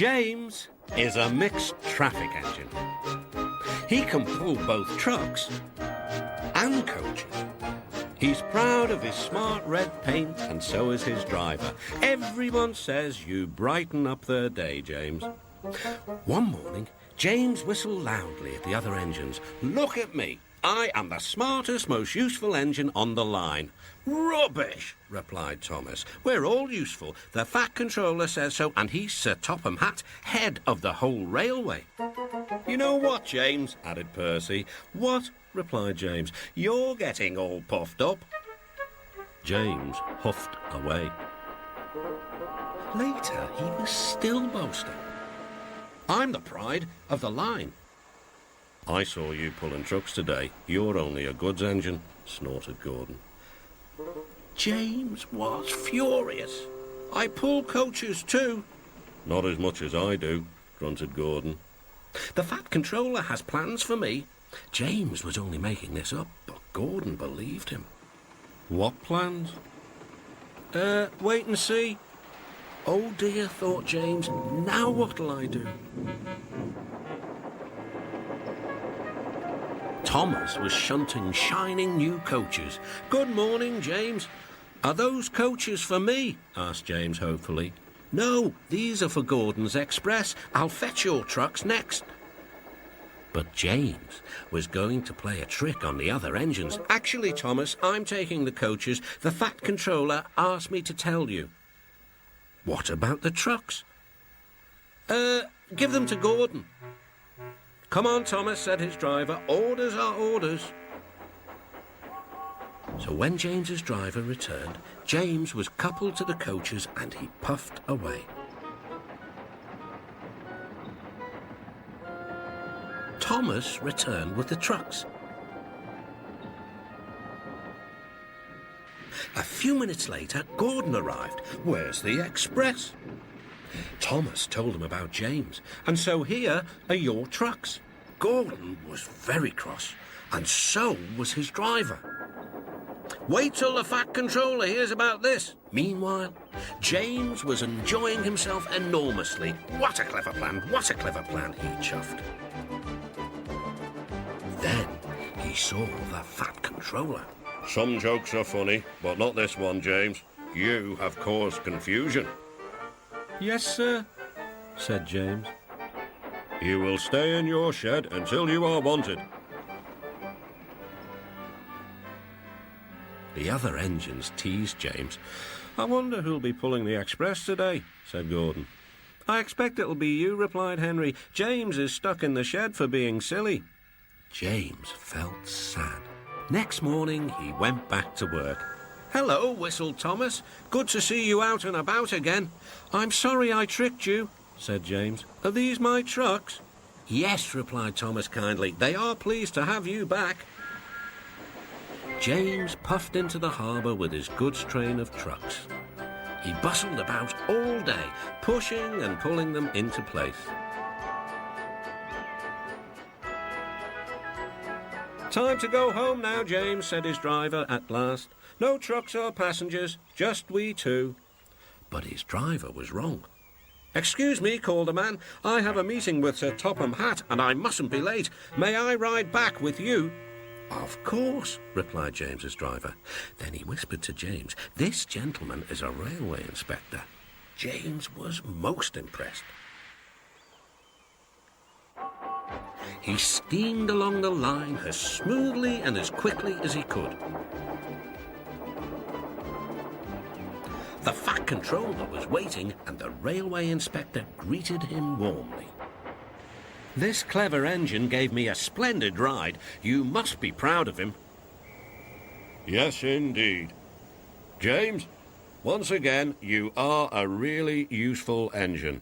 James is a mixed traffic engine. He can pull both trucks and coaches. He's proud of his smart red paint, and so is his driver. Everyone says you brighten up their day, James. One morning, James whistled loudly at the other engines. "Look at me. I am the smartest, most useful engine on the line." "Rubbish," replied Thomas. "We're all useful. The Fat Controller says so, and he's Sir Topham Hatt, head of the whole railway." "You know what, James?" added Percy. "What?" replied James. "You're getting all puffed up." James huffed away. Later, he was still boasting. "I'm the pride of the line." "I saw you pulling trucks today. You're only a goods engine," snorted Gordon. James was furious. "I pull coaches too." "Not as much as I do," grunted Gordon. "The Fat Controller has plans for me." James was only making this up, but Gordon believed him. "What plans?" Wait and see." "Oh dear," thought James, "now what'll I do?" Thomas was shunting shining new coaches. "Good morning, James." "Are those coaches for me?" asked James hopefully. "No, these are for Gordon's Express. I'll fetch your trucks next." But James was going to play a trick on the other engines. "Actually, Thomas, I'm taking the coaches. The Fat Controller asked me to tell you." "What about the trucks?" Give them to Gordon." "Come on, Thomas," said his driver. "Orders are orders." So when James's driver returned, James was coupled to the coaches and he puffed away. Thomas returned with the trucks. A few minutes later, Gordon arrived. "Where's the express?" Thomas told him about James, and so here are your trucks. Gordon was very cross, and so was his driver. "Wait till the Fat Controller hears about this." Meanwhile, James was enjoying himself enormously. "What a clever plan, what a clever plan," he chuffed. Then he saw the Fat Controller. "Some jokes are funny, but not this one, James. You have caused confusion." "Yes, sir," said James. "You will stay in your shed until you are wanted." The other engines teased James. "I wonder who'll be pulling the express today," said Gordon. "I expect it'll be you," replied Henry. "James is stuck in the shed for being silly." James felt sad. Next morning, he went back to work. "Hello," whistled Thomas. "Good to see you out and about again." "I'm sorry I tricked you," said James. "Are these my trucks?" "Yes," replied Thomas kindly. "They are pleased to have you back." James puffed into the harbour with his goods train of trucks. He bustled about all day, pushing and pulling them into place. "Time to go home now, James," said his driver at last. "No trucks or passengers, just we two." But his driver was wrong. "Excuse me," called a man. "I have a meeting with Sir Topham Hatt, and I mustn't be late. May I ride back with you?" "Of course," replied James's driver. Then he whispered to James, "This gentleman is a railway inspector." James was most impressed. He steamed along the line as smoothly and as quickly as he could. The Fat Controller was waiting, and the railway inspector greeted him warmly. "This clever engine gave me a splendid ride. You must be proud of him." "Yes, indeed. James, once again, you are a really useful engine."